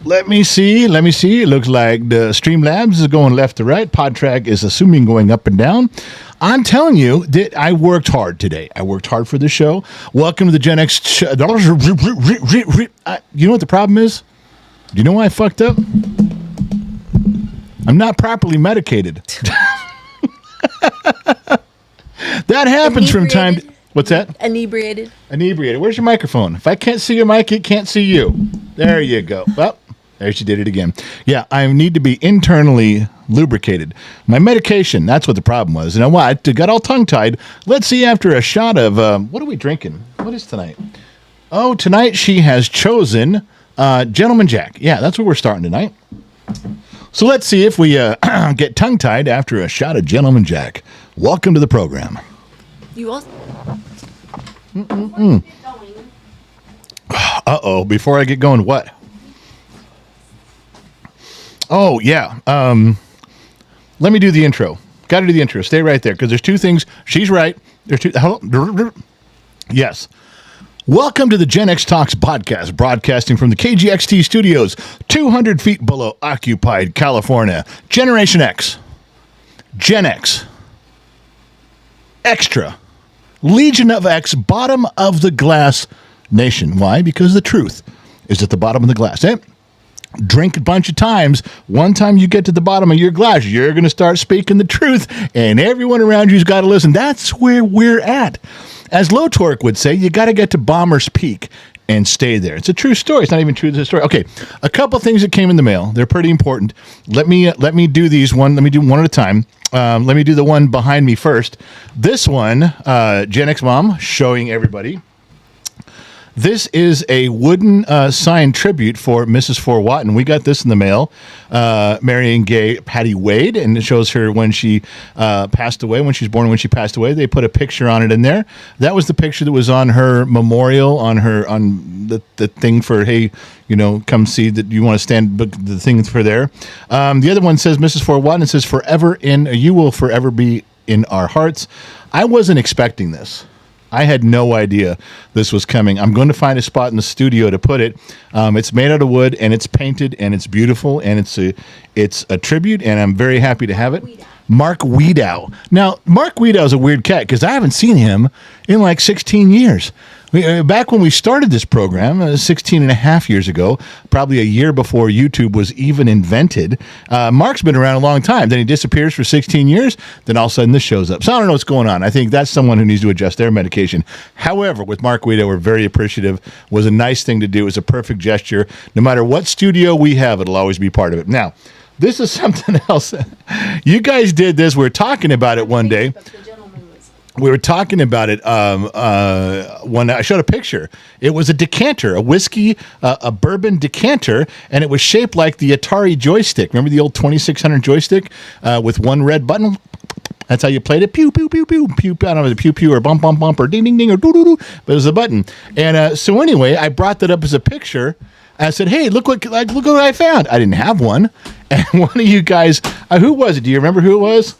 Let me see. It looks like the Streamlabs is going left to right. PodTrack is assuming going up and down. I'm telling you that I worked hard today. I worked hard for the show. Welcome to the Gen X. You know what the problem is? Do you know why I fucked up? I'm not properly medicated. That happens from time to... What's that? Inebriated. Where's your microphone? If I can't see your mic, it can't see you. There you go. Well, there she did it again. Yeah, I need to be internally lubricated. My medication, that's what the problem was. You know what? I got all tongue-tied. Let's see after a shot of... what are we drinking? What is tonight? Oh, tonight she has chosen Gentleman Jack. Yeah, that's what we're starting tonight. So let's see if we get tongue-tied after a shot of Gentleman Jack. Welcome to the program. You also... Uh-oh, before I get going, what? Oh, yeah. Let me do the intro. Got to do the intro. Stay right there, because there's two things. She's right. There's two... Yes. Welcome to the Gen X Talks podcast, broadcasting from the KGXT studios, 200 feet below occupied California. Generation X. Gen X. Extra. Legion of X, bottom of the glass nation. Why? Because the truth is at the bottom of the glass. Drink a bunch of times. One time you get to the bottom of your glass, you're going to start speaking the truth, and everyone around you's got to listen. That's where we're at. As Low Torque would say, you got to get to Bomber's Peak and stay there. It's a true story. It's not even true to the story. Okay, a couple things that came in the mail. They're pretty important. Let me do these one. Let me do one at a time. Let me do the one behind me first. This one, Gen X Mom, showing everybody. This is a wooden signed tribute for Mrs. 4 Watton. We got this in the mail. Marion Gay Patty Wade, and it shows her when she passed away, when she was born and when she passed away. They put a picture on it in there. That was the picture that was on her memorial, on the thing for, hey, you know, come see that you want to stand, the thing for there. The other one says Mrs. 4 Watton. It says you will forever be in our hearts. I wasn't expecting this. I had no idea this was coming. I'm going to find a spot in the studio to put it. It's made out of wood, and it's painted, and it's beautiful, and it's a tribute, and I'm very happy to have it. Mark Wiedow. Now, Mark Wiedow is a weird cat because I haven't seen him in like 16 years. Back when we started this program, 16 and a half years ago, probably a year before YouTube was even invented, Mark's been around a long time. Then he disappears for 16 years. Then all of a sudden this shows up. So I don't know what's going on. I think that's someone who needs to adjust their medication. However, with Mark Wiedow, we're very appreciative. It was a nice thing to do. It was a perfect gesture. No matter what studio we have, it'll always be part of it. Now, this is something else. You guys did this. We were talking about it one day. We were talking about it when I showed a picture. It was a decanter, a whiskey, a bourbon decanter, and it was shaped like the Atari joystick. Remember the old 2600 joystick with one red button? That's how you played it. Pew, pew, pew, pew, pew. I don't know if it was pew, pew, or bump, bump, bump, or ding, ding, ding, or doo-doo-doo. But it was a button. And so anyway, I brought that up as a picture. I said, hey, look what I found. I didn't have one. And one of you guys, who was it? Do you remember who it was?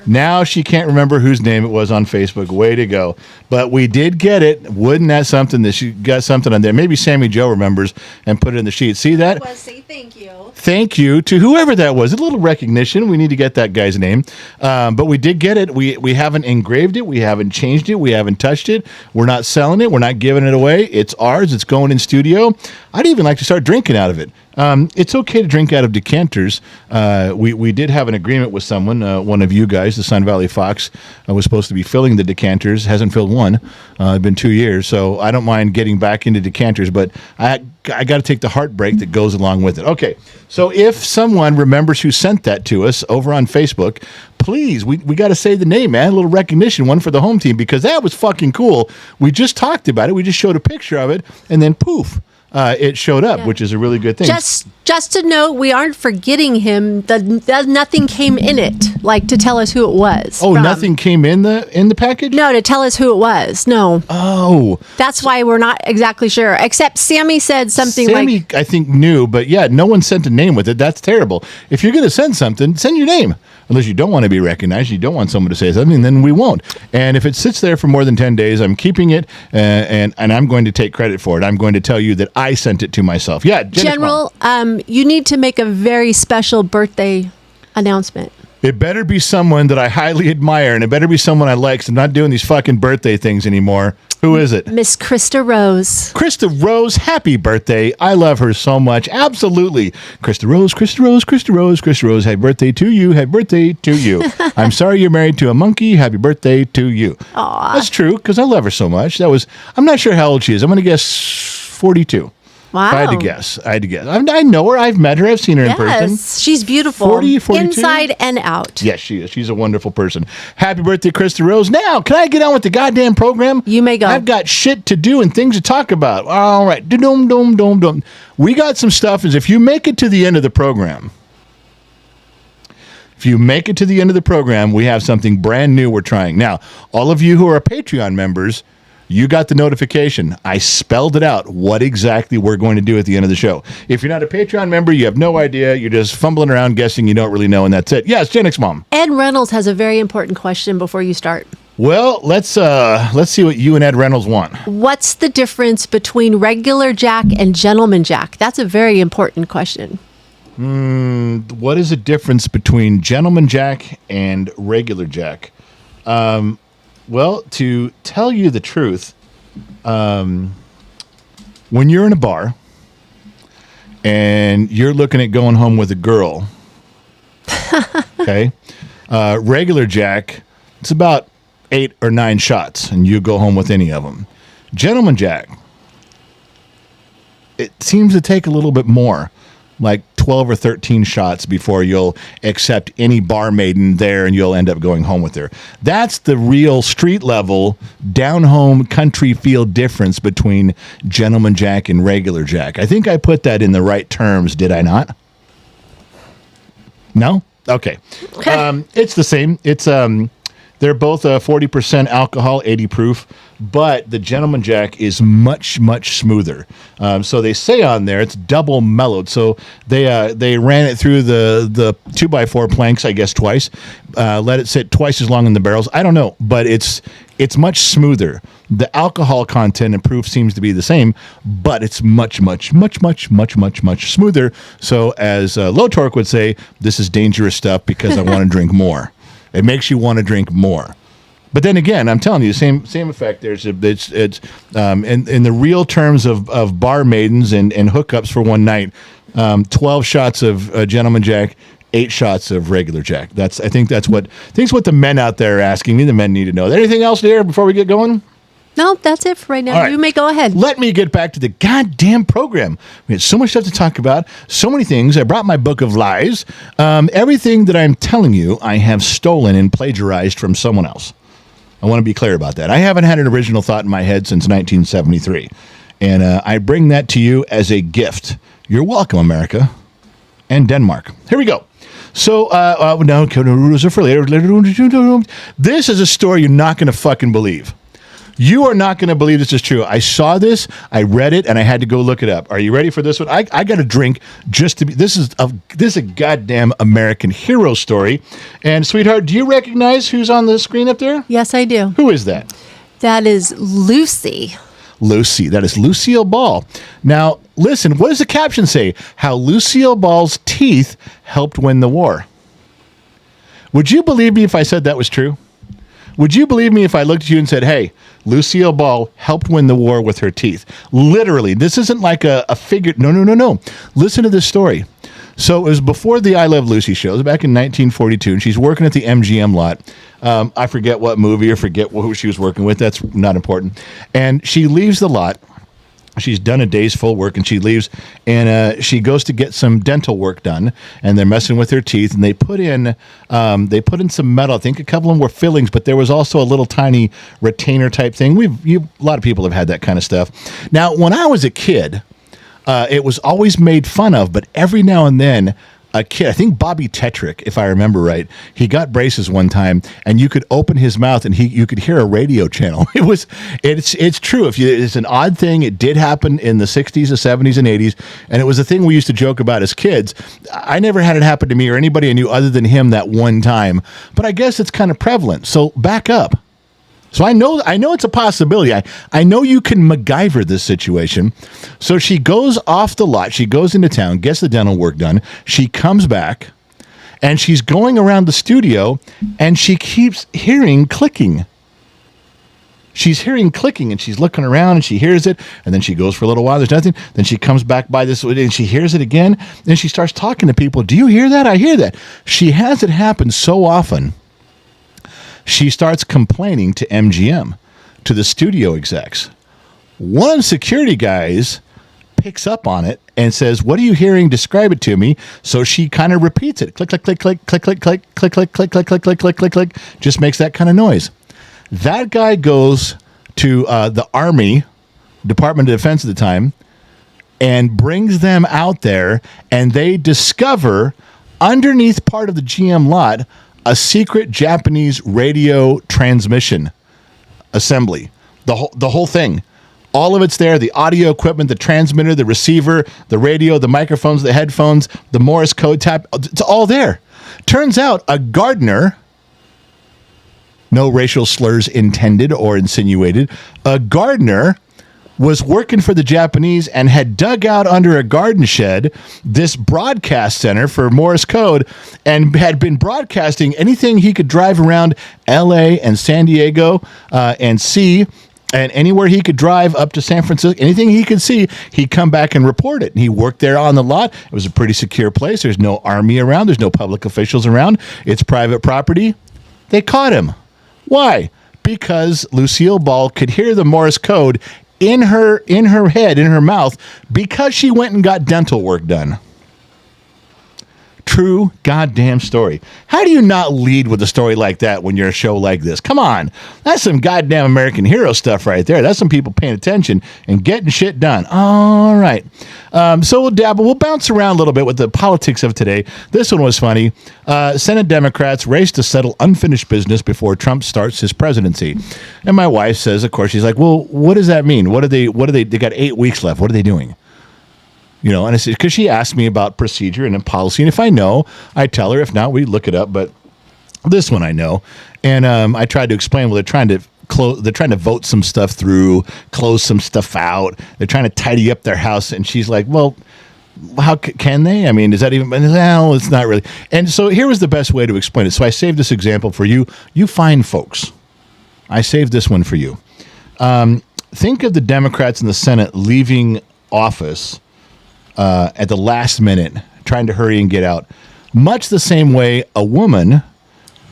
Now she can't remember whose name it was on Facebook. Way to go. But we did get it. Wouldn't that something that she got something on there? Maybe Sammy Joe remembers and put it in the sheet. See that? Say thank you. Thank you to whoever that was. A little recognition. We need to get that guy's name. But we did get it. We haven't engraved it. We haven't changed it. We haven't touched it. We're not selling it. We're not giving it away. It's ours. It's going in studio. I'd even like to start drinking out of it. It's okay to drink out of decanters. We did have an agreement with someone, one of you guys, the Sun Valley Fox, was supposed to be filling the decanters. Hasn't filled one. It's been 2 years, so I don't mind getting back into decanters, but I got to take the heartbreak that goes along with it. Okay, so if someone remembers who sent that to us over on Facebook, please, we got to say the name, man. A little recognition, one for the home team, because that was fucking cool. We just talked about it. We just showed a picture of it, and then poof. It showed up, which is a really good thing. Just to note, we aren't forgetting him. Nothing came in it. like to tell us who it was. Oh, from. nothing came in the package? No, to tell us who it was. No. Oh. That's why we're not exactly sure. Except Sammy said something Sammy, like... I think, knew, but yeah, no one sent a name with it. That's terrible. If you're going to send something, send your name. Unless you don't want to be recognized, you don't want someone to say something, then we won't. And if it sits there for more than 10 days, I'm keeping it, and I'm going to take credit for it. I'm going to tell you that I sent it to myself. Yeah, General, you need to make a very special birthday announcement. It better be someone that I highly admire, and it better be someone I like, so I'm not doing these fucking birthday things anymore. Who is it? Miss Krista Rose. Krista Rose, happy birthday. I love her so much. Absolutely. Krista Rose, Krista Rose, Krista Rose, Krista Rose, happy birthday to you. Happy birthday to you. I'm sorry you're married to a monkey. Happy birthday to you. Aww. That's true, because I love her so much. I'm not sure how old she is. I'm going to guess 42. Wow. I had to guess. I know her. I've met her. I've seen her in person. Yes, she's beautiful. 42? Inside and out. Yes, she is. She's a wonderful person. Happy birthday, Krista Rose. Now, can I get on with the goddamn program? You may go. I've got shit to do and things to talk about. All right. Dum. We got some stuff. If you make it to the end of the program, we have something brand new we're trying. Now, all of you who are Patreon members, you got the notification. I spelled it out, what exactly we're going to do at the end of the show. If you're not a Patreon member, you have no idea. You're just fumbling around guessing you don't really know, and that's it. Yes, Gen X Mom. Ed Reynolds has a very important question before you start. Well, let's see what you and Ed Reynolds want. What's the difference between regular Jack and gentleman Jack? That's a very important question. What is the difference between gentleman Jack and regular Jack? Well, to tell you the truth, when you're in a bar and you're looking at going home with a girl, okay, regular Jack, it's about 8 or 9 shots, and you go home with any of them. Gentleman Jack, it seems to take a little bit more, like 12 or 13 shots before you'll accept any bar maiden there and you'll end up going home with her. That's the real street level, down home country feel difference between Gentleman Jack and regular Jack. I think I put that in the right terms, did I not? No? Okay. It's the same. It's they're both 40% alcohol, 80 proof, but the Gentleman Jack is much, much smoother. So they say on there it's double mellowed. So they ran it through the 2x4 planks, I guess, twice. Let it sit twice as long in the barrels. I don't know, but it's much smoother. The alcohol content and proof seems to be the same, but it's much smoother. So as Low Torque would say, this is dangerous stuff because I want to drink more. It makes you want to drink more. But then again, I'm telling you, same effect. It's in the real terms of bar maidens and hookups for one night, 12 shots of Gentleman Jack, 8 shots of regular Jack. I think that's what the men out there are asking me. The men need to know. Anything else there before we get going? No, that's it for right now. Right. You may go ahead. Let me get back to the goddamn program. We had so much stuff to talk about, so many things. I brought my book of lies. Everything that I'm telling you, I have stolen and plagiarized from someone else. I want to be clear about that. I haven't had an original thought in my head since 1973. And I bring that to you as a gift. You're welcome, America and Denmark. Here we go. So, now, for later. This is a story you're not going to fucking believe. You are not going to believe this is true. I saw this, I read it, and I had to go look it up. Are you ready for this one? I got a drink just to be. This is a goddamn American hero story. And sweetheart, do you recognize who's on the screen up there? Yes, I do. Who is that? That is Lucy. Lucy. That is Lucille Ball. Now, listen. What does the caption say? How Lucille Ball's teeth helped win the war. Would you believe me if I said that was true? Would you believe me if I looked at you and said, hey, Lucille Ball helped win the war with her teeth? Literally, this isn't like a figure. No. Listen to this story. So it was before the I Love Lucy show. It was back in 1942, and she's working at the MGM lot. I forget what movie or forget who she was working with. That's not important. And she leaves the lot. She's done a day's full work, and she leaves, and she goes to get some dental work done, and they're messing with her teeth, and they put in some metal. I think a couple of them were fillings, but there was also a little tiny retainer type thing. A lot of people have had that kind of stuff. Now, when I was a kid, it was always made fun of, but every now and then a kid, I think Bobby Tetrick, if I remember right, he got braces one time, and you could open his mouth and you could hear a radio channel. It's true. It's an odd thing. It did happen in the 60s, the 70s, and 80s, and it was a thing we used to joke about as kids. I never had it happen to me or anybody I knew other than him that one time, but I guess it's kind of prevalent. So back up. So I know it's a possibility. I know you can MacGyver this situation. So she goes off the lot. She goes into town, gets the dental work done. She comes back, and she's going around the studio, and she keeps hearing clicking. She's hearing clicking, and she's looking around, and she hears it, and then she goes for a little while. There's nothing. Then she comes back by this, and she hears it again. Then she starts talking to people. Do you hear that? I hear that. She has it happen so often. She starts complaining to MGM, to the studio execs. One of the security guys picks up on it and says, "What are you hearing? Describe it to me." So she kind of repeats it. Click, click, click, click, click, click, click, click, click, click, click, click, click, click, click, click. Just makes that kind of noise. That guy goes to the Army, Department of Defense at the time, and brings them out there, and they discover underneath part of the GM lot a secret Japanese radio transmission assembly. The whole thing. All of it's there. The audio equipment, the transmitter, the receiver, the radio, the microphones, the headphones, the Morse code tap. It's all there. Turns out a gardener, no racial slurs intended or insinuated, a gardener was working for the Japanese and had dug out under a garden shed this broadcast center for Morse code and had been broadcasting anything he could drive around L.A. and San Diego and see, and anywhere he could drive up to San Francisco, anything he could see, he'd come back and report it. And he worked there on the lot. It was a pretty secure place. There's no army around. There's no public officials around. It's private property. They caught him. Why? Because Lucille Ball could hear the Morse code in her head, in her mouth, because she went and got dental work done. True goddamn story. How do you not lead with a story like that when you're a show like this? Come on. That's some goddamn American hero stuff right there. That's some people paying attention and getting shit done. All right. So we'll dabble. We'll bounce around a little bit with the politics of today. This one was funny. Senate Democrats race to settle unfinished business before Trump starts his presidency. And my wife says, of course, she's like, well, what does that mean? They got 8 weeks left. What are they doing? You know, and I said, because she asked me about procedure and policy, and if I know, I tell her. If not, we look it up. But this one I know, and I tried to explain. Well, they're trying to vote some stuff through, close some stuff out. They're trying to tidy up their house, and she's like, "Well, how can they? I mean, is that even? No, it's not really." And so here was the best way to explain it. So I saved this example for you. You fine folks. I saved this one for you. Think of the Democrats in the Senate leaving office at the last minute, trying to hurry and get out. Much the same way a woman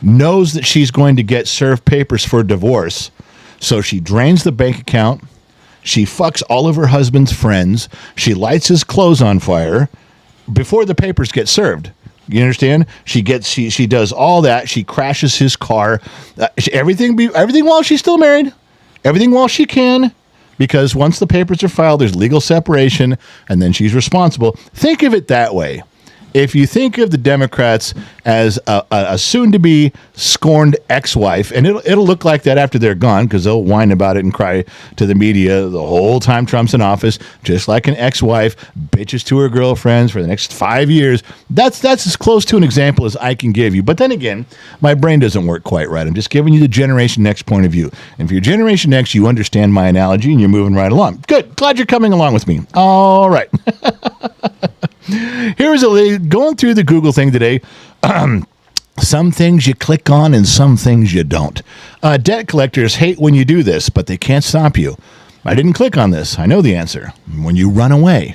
knows that she's going to get served papers for divorce, so she drains the bank account, she fucks all of her husband's friends, she lights his clothes on fire before the papers get served. You understand? She does all that. She crashes his car. Everything while she's still married. Everything while she can. Because once the papers are filed, there's legal separation, and then she's responsible. Think of it that way. If you think of the Democrats as a soon-to-be scorned ex-wife, and it'll look like that after they're gone, because they'll whine about it and cry to the media the whole time Trump's in office, just like an ex-wife bitches to her girlfriends for the next 5 years. That's as close to an example as I can give you. But then again, my brain doesn't work quite right. I'm just giving you the Generation X point of view. And if you're Generation X, you understand my analogy, and you're moving right along. Good. Glad you're coming along with me. All right. Here is a lady going through the Google thing today. Some things you click on and some things you don't. Debt collectors hate when you do this, but they can't stop you. I didn't click on this. I know the answer. When you run away.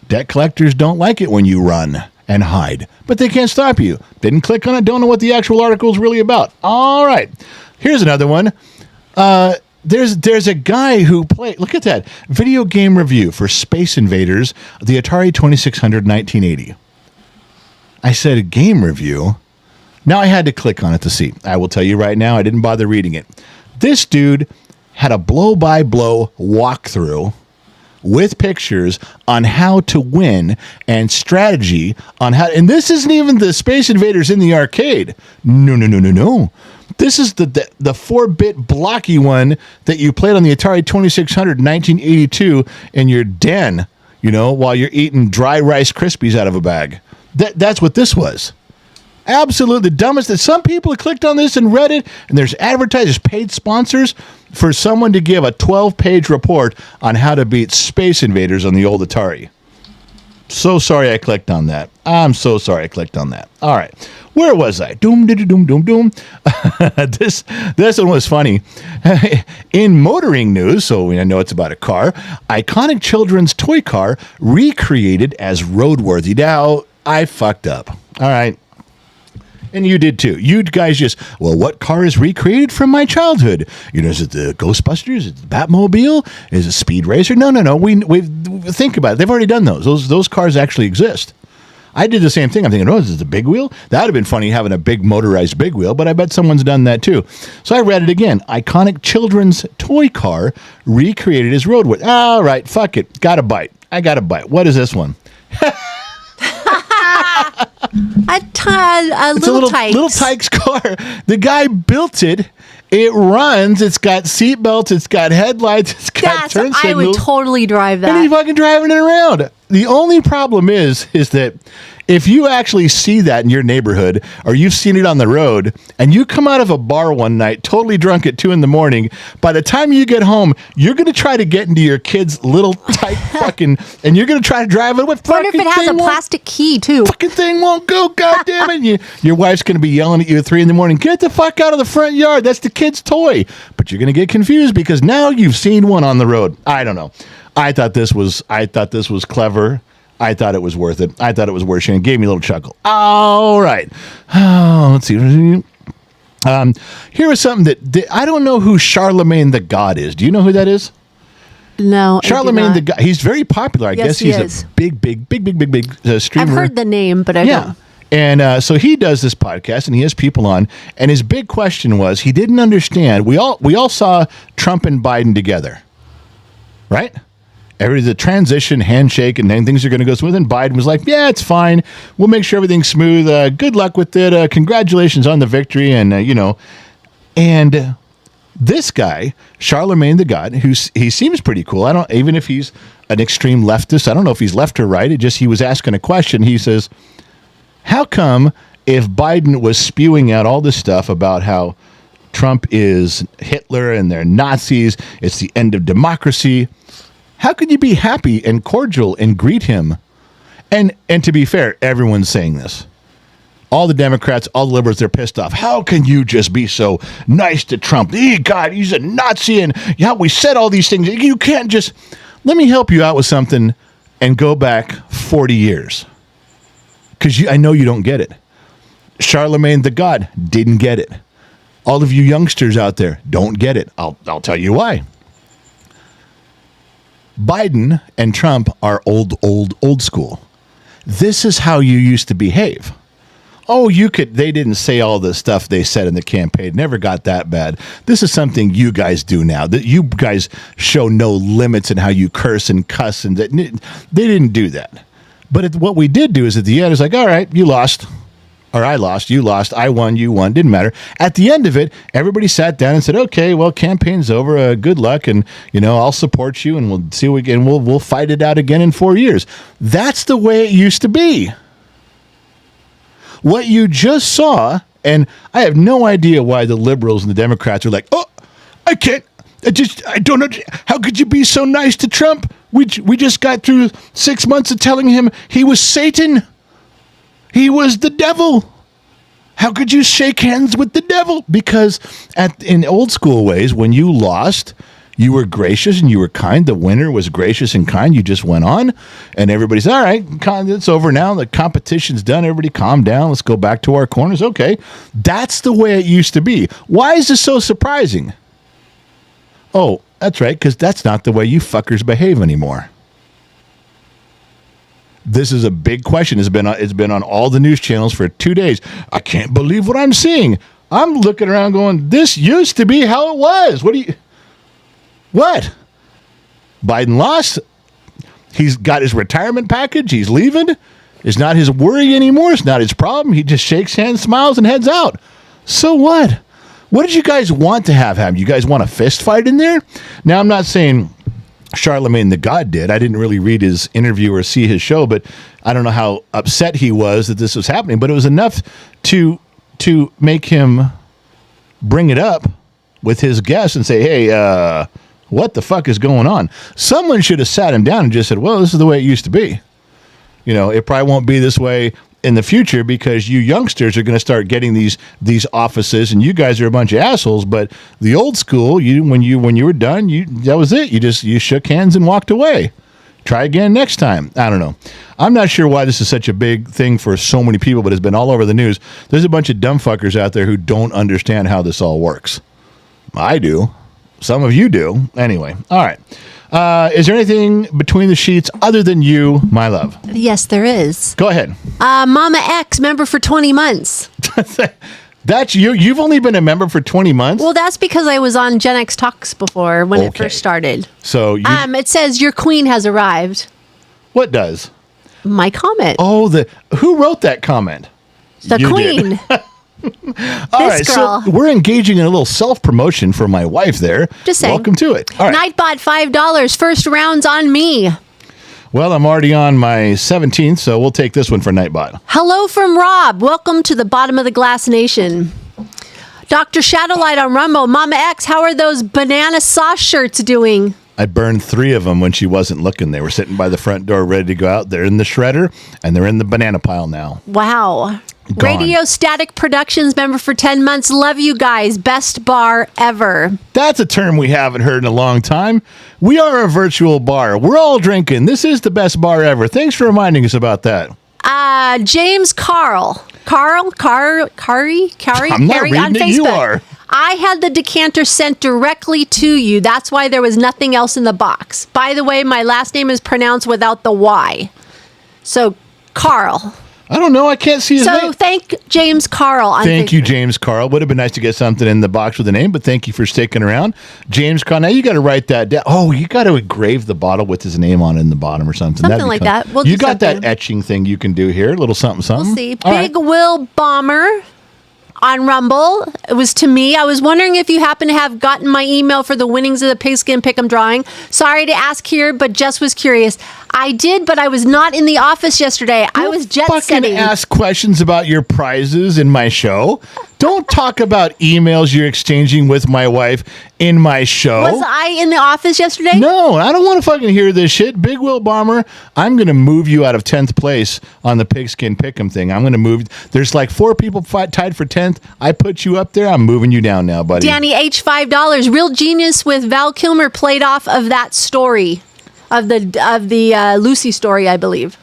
Debt collectors don't like it when you run and hide, but they can't stop you. Didn't click on it. Don't know what the actual article is really about. All right. Here's another one. There's a guy who played, look at that, video game review for Space Invaders, the Atari 2600 1980. I said a game review. Now I had to click on it to see. I will tell you right now, I didn't bother reading it. This dude had a blow-by-blow walkthrough with pictures on how to win and strategy on how. And this isn't even the Space Invaders in the arcade. No. This is the 4-bit blocky one that you played on the Atari 2600 in 1982 in your den, while you're eating dry Rice Krispies out of a bag. That's what this was. Absolutely the dumbest. That some people have clicked on this and read it, and there's advertisers, paid sponsors for someone to give a 12-page report on how to beat Space Invaders on the old Atari. So sorry I clicked on that. I'm so sorry I clicked on that. All right. Where was I? Doom. This one was funny. In motoring news, so I know it's about a car, iconic children's toy car recreated as roadworthy. Now, I fucked up. All right. And you did too. You guys what car is recreated from my childhood? Is it the Ghostbusters? Is it the Batmobile? Is it Speed Racer? No. We think about it. They've already done those. Those cars actually exist. I did the same thing. I'm thinking, is it the big wheel? That would have been funny having a big motorized big wheel, but I bet someone's done that too. So I read it again. Iconic children's toy car recreated as roadworthy. All right, fuck it. Got a bite. I got a bite. What is this one? It's a little Tykes car. The guy built it. It runs. It's got seatbelts. It's got headlights. It's got turn signals. I would totally drive that. And he's fucking driving it around. The only problem is that if you actually see that in your neighborhood, or you've seen it on the road, and you come out of a bar one night totally drunk at 2 a.m, by the time you get home, you're going to try to get into your kid's little tight fucking, and you're going to try to drive it with. I wonder if it has a plastic key too. Fucking thing won't go. God damn it! Your wife's going to be yelling at you at 3 a.m. Get the fuck out of the front yard. That's the kid's toy. But you're going to get confused because now you've seen one on the road. I don't know. I thought this was clever. I thought it was worth it. I thought it was worth sharing. It gave me a little chuckle. All right. Let's see. Here is something that I don't know who Charlemagne the God is. Do you know who that is? No. Charlemagne the God. He's very popular. I guess he's is. a big streamer. I've heard the name, but I don't. And so he does this podcast, and he has people on. And his big question was, he didn't understand. We all saw Trump and Biden together, right? The transition, handshake, and then things are going to go smooth. And Biden was like, yeah, it's fine. We'll make sure everything's smooth. Good luck with it. Congratulations on the victory. And, and this guy, Charlemagne the God, he seems pretty cool. Even if he's an extreme leftist, I don't know if he's left or right. He was asking a question. He says, how come if Biden was spewing out all this stuff about how Trump is Hitler and they're Nazis, it's the end of democracy, how could you be happy and cordial and greet him? And to be fair, everyone's saying this. All the Democrats, all the liberals, they're pissed off. How can you just be so nice to Trump? God, he's a Nazi, and we said all these things. You can't just... Let me help you out with something and go back 40 years. Because I know you don't get it. Charlemagne the God didn't get it. All of you youngsters out there don't get it. I'll tell you why. Biden and Trump are old school. This is how you used to behave. They didn't say all the stuff they said in the campaign. Never got that bad. This is something you guys do now. That you guys show no limits in how you curse and cuss, and that they didn't do that. But what we did do is at the end, it's like, all right, you lost. Or I lost, you lost, I won, you won, didn't matter. At the end of it, everybody sat down and said, okay, well, campaign's over, good luck, and, I'll support you, and we'll see what we can, we'll fight it out again in 4 years. That's the way it used to be. What you just saw, and I have no idea why the liberals and the Democrats are like, I don't know, how could you be so nice to Trump? We just got through 6 months of telling him he was Satan. He was the devil. How could you shake hands with the devil? Because in old school ways, when you lost, you were gracious and you were kind. The winner was gracious and kind. You just went on, and everybody's, all right, it's over now. The competition's done. Everybody calm down. Let's go back to our corners. Okay. That's the way it used to be. Why is this so surprising? Oh, that's right, because that's not the way you fuckers behave anymore. This is a big question. It's been on all the news channels for 2 days. I can't believe what I'm seeing. I'm looking around going, this used to be how it was. What? Biden lost. He's got his retirement package. He's leaving. It's not his worry anymore. It's not his problem. He just shakes hands, smiles, and heads out. So what? What did you guys want to have happen? You guys want a fist fight in there? Now, I'm not saying Charlemagne the God did. I didn't really read his interview or see his show, but I don't know how upset he was that this was happening. But it was enough to make him bring it up with his guests and say, hey, what the fuck is going on? Someone should have sat him down and just said, well, this is the way it used to be. You know, it probably won't be this way in the future because you youngsters are going to start getting these offices, and you guys are a bunch of assholes. But the old school, when you were done, that was it. You shook hands and walked away. Try again next time. I don't know. I'm not sure why this is such a big thing for so many people, but it's been all over the news. There's a bunch of dumb fuckers out there who don't understand how this all works. I do. Some of you do. Anyway, all right. Is there anything between the sheets other than you, my love? Yes, there is. Go ahead. Mama X, member for 20 months. That's you. You've only been a member for 20 months? Well, that's because I was on Gen X Talks before when it first started. So it says your queen has arrived. What does? My comment. Oh, who wrote that comment? The You queen. did. All right, girl. so we're engaging in a little self-promotion for my wife there. Just saying. Welcome to it. All right. Nightbot, $5. First round's on me. Well, I'm already on my 17th, so we'll take this one for Nightbot. Hello from Rob. Welcome to the bottom of the glass nation. Dr. Shadowlight on Rumble. Mama X, how are those banana sauce shirts doing? I burned 3 of them when she wasn't looking. They were sitting by the front door ready to go out. They're in the shredder, and they're in the banana pile now. Wow. Gone. Radio Static Productions member for 10 months. Love you guys. Best bar ever. That's a term we haven't heard in a long time. We are a virtual bar. We're all drinking. This is the best bar ever. Thanks for reminding us about that. James Carry I'm not Carry on reading it. Facebook. You are. I had the decanter sent directly to you. That's why there was nothing else in the box. By the way, my last name is pronounced without the Y. So, Carl. I don't know. I can't see his name. So, thank James Carl. Thank you, James Carl. Would have been nice to get something in the box with a name, but thank you for sticking around. James Carl, now you got to write that down. Oh, you got to engrave the bottle with his name on it in the bottom or something. Something like that. We'll you do got something. that etching thing you can do here. A little something, something. We'll see. All Big right. Will Bomber on Rumble. It was to me. I was wondering if you happen to have gotten my email for the winnings of the Pigskin Pick'em drawing. Sorry to ask here, but just was curious. I did, but I was not in the office yesterday. I was jet fucking setting. ask questions about your prizes in my show. Don't talk about emails you're exchanging with my wife in my show. Was I in the office yesterday? No, I don't want to fucking hear this shit. Big Will Bomber, I'm going to move you out of 10th place on the Pigskin Pick'em thing. I'm going to move. There's like 4 people tied for 10th. I put you up there. I'm moving you down now, buddy. Danny H, $5. Real Genius with Val Kilmer played off of that story, of the Lucy story, I believe.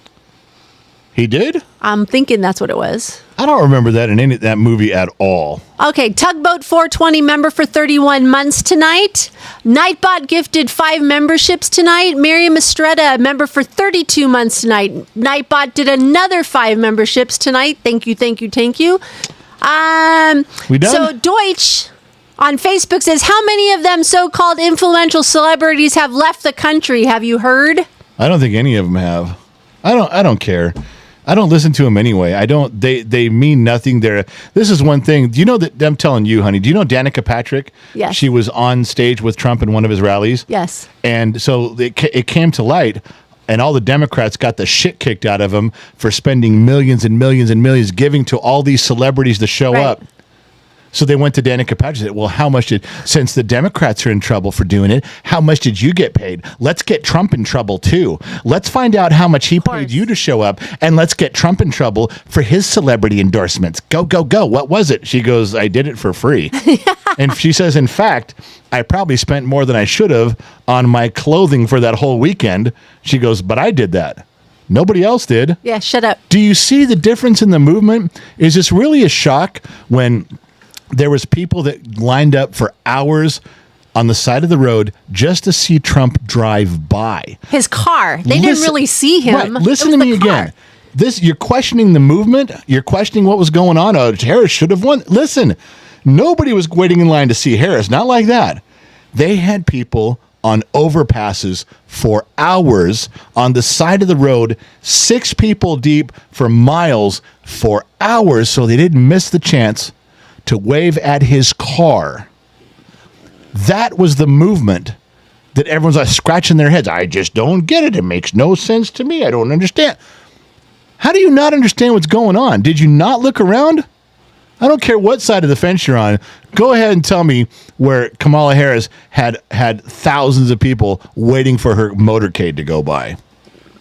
He did? I'm thinking that's what it was. I don't remember that in that movie at all. Okay, Tugboat 420 member for 31 months tonight. Nightbot gifted 5 memberships tonight. Miriam Estrella, member for 32 months tonight. Nightbot did another 5 memberships tonight. Thank you, thank you, thank you. We done? So Deutsch on Facebook says, how many of them so-called influential celebrities have left the country? Have you heard? I don't think any of them have. I don't care. I don't listen to them anyway. I don't. They mean nothing. This is one thing. Do you know that I'm telling you, honey? Do you know Danica Patrick? Yes. She was on stage with Trump in one of his rallies. Yes. And so it came to light, and all the Democrats got the shit kicked out of them for spending millions and millions and millions giving to all these celebrities to show Right. up. So they went to Danica Patrick and said, well, how much since the Democrats are in trouble for doing it, how much did you get paid? Let's get Trump in trouble too. Let's find out how much he paid you to show up, and let's get Trump in trouble for his celebrity endorsements. Go, go, go. What was it? She goes, I did it for free. And she says, in fact, I probably spent more than I should have on my clothing for that whole weekend. She goes, but I did that. Nobody else did. Yeah, shut up. Do you see the difference in the movement? Is this really a shock when there was people that lined up for hours on the side of the road just to see Trump drive by? His car. They didn't really see him. Right, listen It to was me the car. again. You're questioning the movement. You're questioning what was going on. Oh, Harris should have won. Listen, nobody was waiting in line to see Harris. Not like that. They had people on overpasses for hours on the side of the road, 6 people deep for miles for hours, so they didn't miss the chance to wave at his car. That was the movement that everyone's like scratching their heads. I just don't get it. It makes no sense to me. I don't understand. How do you not understand what's going on? Did you not look around? I don't care what side of the fence you're on. Go ahead and tell me where Kamala Harris had thousands of people waiting for her motorcade to go by.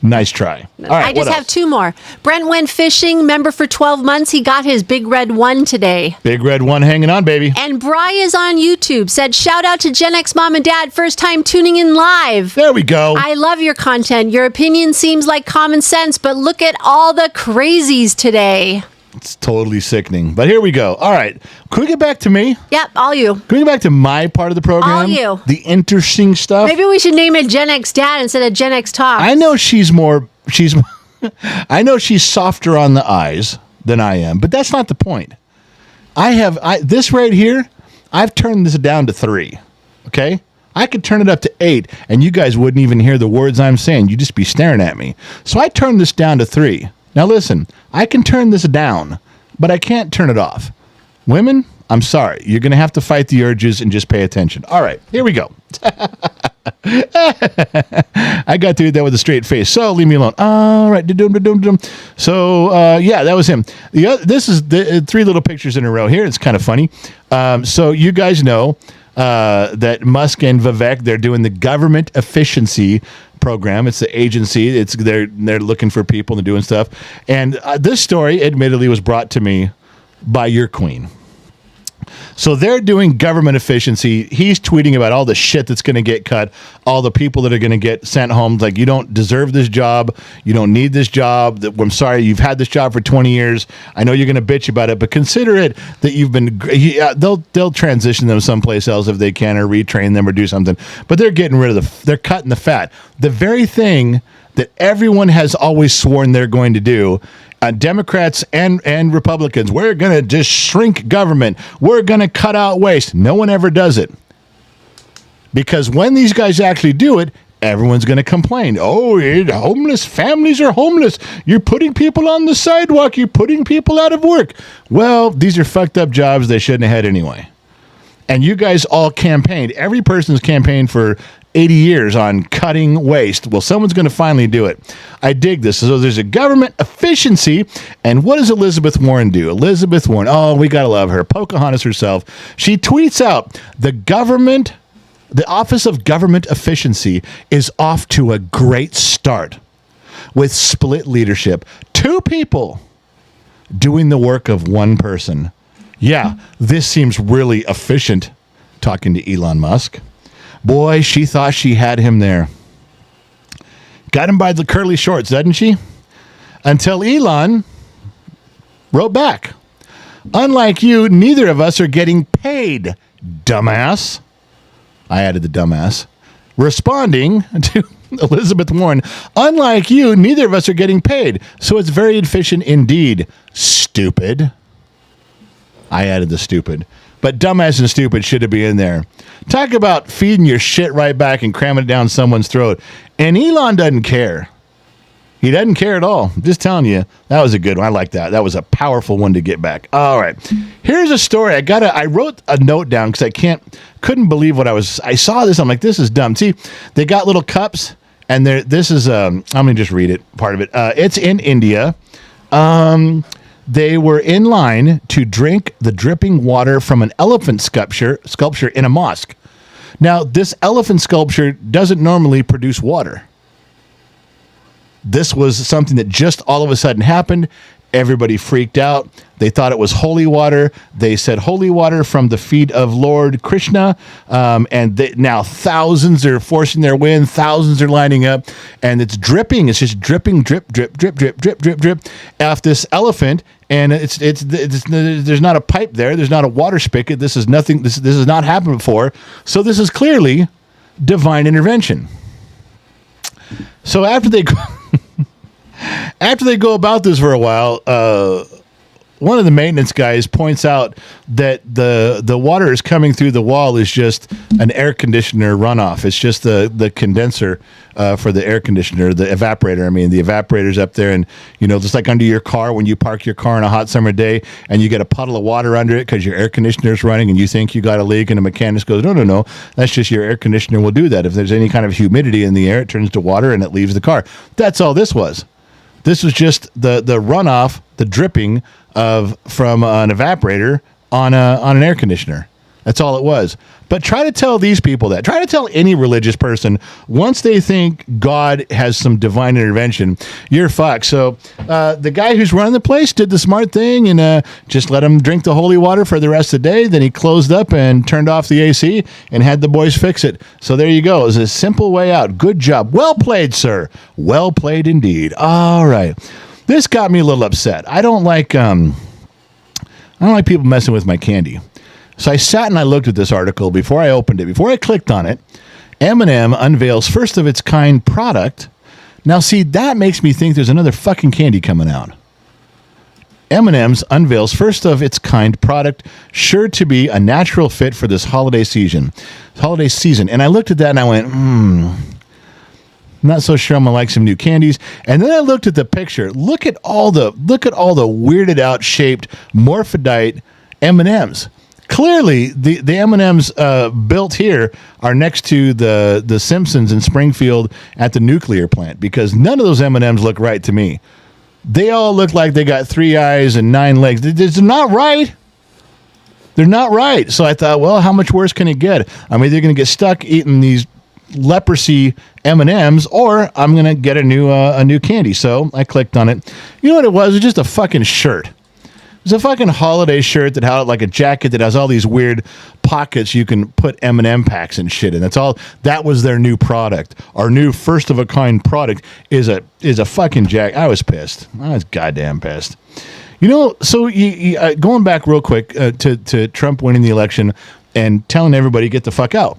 Nice try. All right, I just have 2 more. Brent went fishing, member for 12 months. He got his Big Red 1 today. Big Red 1 hanging on, baby. And Bry is on YouTube. Said, shout out to Gen X Mom and Dad. First time tuning in live. There we go. I love your content. Your opinion seems like common sense, but look at all the crazies today. It's totally sickening. But here we go. All right. Can we get back to me? Yep, all you. Can we get back to my part of the program? All you. The interesting stuff. Maybe we should name it Gen X Dad instead of Gen X Talk. I know I know she's softer on the eyes than I am, but that's not the point. This right here, I've turned this down to 3. Okay? I could turn it up to 8, and you guys wouldn't even hear the words I'm saying. You'd just be staring at me. So I turned this down to 3. Now listen, I can turn this down, but I can't turn it off. Women, I'm sorry. You're going to have to fight the urges and just pay attention. All right, here we go. I got to do that with a straight face, so leave me alone. All right. So, yeah, that was him. This is the 3 little pictures in a row here. It's kind of funny. So you guys know that Musk and Vivek, they're doing the government efficiency program. It's the agency. They're looking for people and doing stuff. And this story, admittedly, was brought to me by your queen. So they're doing government efficiency. He's tweeting about all the shit that's going to get cut, all the people that are going to get sent home. Like, you don't deserve this job. You don't need this job. I'm sorry, you've had this job for 20 years. I know you're going to bitch about it, but consider it that you've been. They'll transition them someplace else if they can, or retrain them, or do something. But they're getting rid of they're cutting the fat. The very thing that everyone has always sworn they're going to do. Democrats and Republicans, we're going to just shrink government. We're going to cut out waste. No one ever does it. Because when these guys actually do it, everyone's going to complain. Oh, homeless families are homeless. You're putting people on the sidewalk. You're putting people out of work. Well, these are fucked up jobs they shouldn't have had anyway. And you guys all campaigned. Every person's campaigned for 80 years on cutting waste. Well, someone's going to finally do it. I dig this. So there's a government efficiency. And what does Elizabeth Warren do? Elizabeth Warren. Oh, we got to love her. Pocahontas herself. She tweets out, the Office of Government Efficiency is off to a great start with split leadership. 2 people doing the work of 1 person. Yeah, this seems really efficient, talking to Elon Musk. Boy, she thought she had him there. Got him by the curly shorts, doesn't she? Until Elon wrote back. Unlike you, neither of us are getting paid, dumbass. I added the dumbass. Responding to Elizabeth Warren, unlike you, neither of us are getting paid. So it's very efficient indeed, stupid. I added the stupid. But dumbass and stupid should have been in there. Talk about feeding your shit right back and cramming it down someone's throat. And Elon doesn't care. He doesn't care at all. I'm just telling you, that was a good one. I like that. That was a powerful one to get back. All right. Here's a story. I wrote a note down because couldn't believe what I saw this. I'm like, this is dumb. See, they got little cups, and this is, I'm going to just read it, part of it. It's in India. They were in line to drink the dripping water from an elephant sculpture in a mosque. Now, this elephant sculpture doesn't normally produce water. This was something that just all of a sudden happened. Everybody freaked out. They thought it was holy water. They said holy water from the feet of Lord Krishna. Now thousands are forcing their way in. Thousands are lining up. And it's dripping. It's just dripping, drip, drip, drip, drip, drip, drip, drip off this elephant. And there's not a pipe there. There's not a water spigot. This is nothing. This has not happened before. So this is clearly divine intervention. So after they go about this for a while, one of the maintenance guys points out that the water is coming through the wall is just an air conditioner runoff. It's just the condenser for the air conditioner, the evaporator. I mean, the evaporator's up there, and just like under your car when you park your car on a hot summer day and you get a puddle of water under it because your air conditioner's running and you think you got a leak, and the mechanic goes, no, that's just your air conditioner will do that. If there's any kind of humidity in the air, it turns to water and it leaves the car. That's all this was. This was just the runoff, the dripping from an evaporator on an air conditioner. That's all it was. But try to tell these people that. Try to tell any religious person, once they think God has some divine intervention, you're fucked. So the guy who's running the place did the smart thing and just let him drink the holy water for the rest of the day. Then he closed up and turned off the AC and had the boys fix it. So there you go. It was a simple way out. Good job. Well played, sir. Well played indeed. All right. This got me a little upset. I don't like people messing with my candy. So I sat and I looked at this article before I opened it. Before I clicked on it, M&M unveils first of its kind product. Now, see, that makes me think there's another fucking candy coming out. M&M's unveils first of its kind product, sure to be a natural fit for this holiday season. And I looked at that and I went, not so sure I'm gonna like some new candies. And then I looked at the picture. Look at all the weirded out shaped morphodite M&Ms. Clearly, the M&Ms built here are next to the Simpsons in Springfield at the nuclear plant, because none of those M&Ms look right to me. They all look like they got 3 eyes and 9 legs. They're not right. They're not right. So I thought, well, how much worse can it get? I'm either going to get stuck eating these leprosy M&Ms, or I'm going to get a new candy. So I clicked on it. You know what it was? It was just a fucking shirt. It was a fucking holiday shirt that had like a jacket that has all these weird pockets you can put M&M packs and shit in. That's all. That was their new product. Our new first of a kind product is a fucking jacket. I was pissed. I was goddamn pissed. So you going back real quick to Trump winning the election and telling everybody get the fuck out.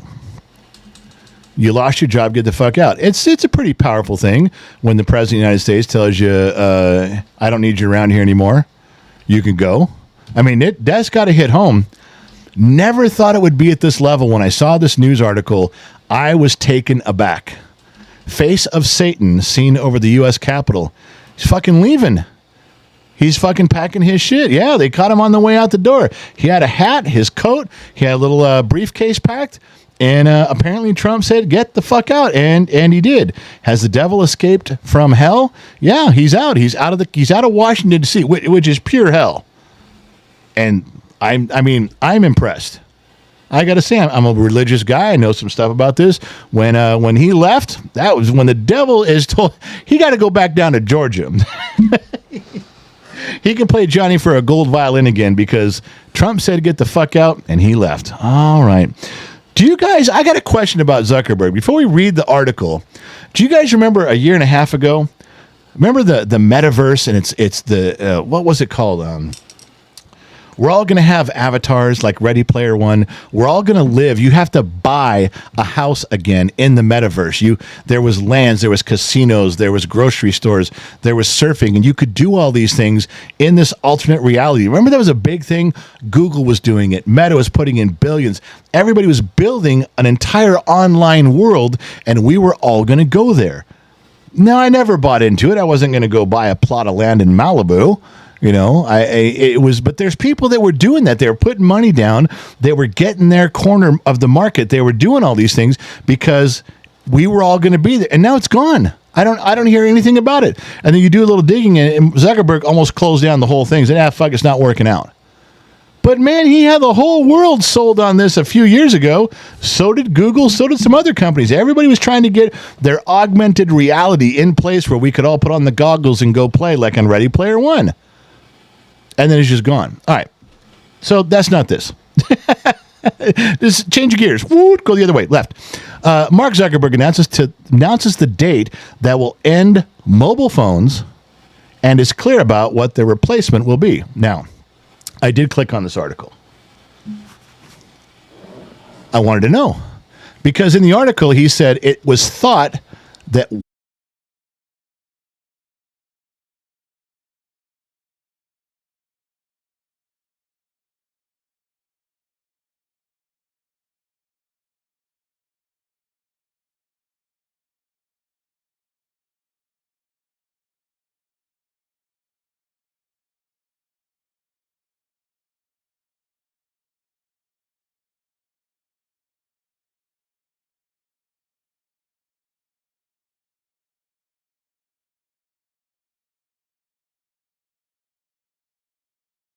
You lost your job, get the fuck out. It's a pretty powerful thing when the president of the United States tells you, I don't need you around here anymore. You can go. I mean, that's got to hit home. Never thought it would be at this level. When I saw this news article, I was taken aback. Face of Satan seen over the U.S. Capitol. He's fucking leaving. He's fucking packing his shit. Yeah, they caught him on the way out the door. He had a hat, his coat. He had a little briefcase packed. And apparently Trump said, get the fuck out. And he did. Has the devil escaped from hell? Yeah, he's out. He's out of Washington, D.C., which is pure hell. And I'm impressed. I got to say, I'm a religious guy. I know some stuff about this. When he left, that was when the devil is told he got to go back down to Georgia. He can play Johnny for a gold violin again because Trump said get the fuck out, and he left. All right. Do you guys, I got a question about Zuckerberg. Before we read the article, do you guys remember a year and a half ago? Remember the metaverse, and it's the, what was it called? We're all going to have avatars like Ready Player One. We're all going to live. You have to buy a house again in the metaverse. There was lands, there was casinos, there was grocery stores, there was surfing, and you could do all these things in this alternate reality. Remember that was a big thing? Google was doing it. Meta was putting in billions. Everybody was building an entire online world, and we were all going to go there. Now, I never bought into it. I wasn't going to go buy a plot of land in Malibu. But there's people that were doing that. They were putting money down. They were getting their corner of the market. They were doing all these things because we were all going to be there. And now it's gone. I don't hear anything about it. And then you do a little digging, and Zuckerberg almost closed down the whole thing. Said, fuck, it's not working out. But man, he had the whole world sold on this a few years ago. So did Google. So did some other companies. Everybody was trying to get their augmented reality in place where we could all put on the goggles and go play like on Ready Player One. And then it's just gone. All right. So that's not this. Just change your gears. Woo, go the other way. Left. Mark Zuckerberg announces the date that will end mobile phones and is clear about what their replacement will be. Now, I did click on this article. I wanted to know. Because in the article, he said it was thought that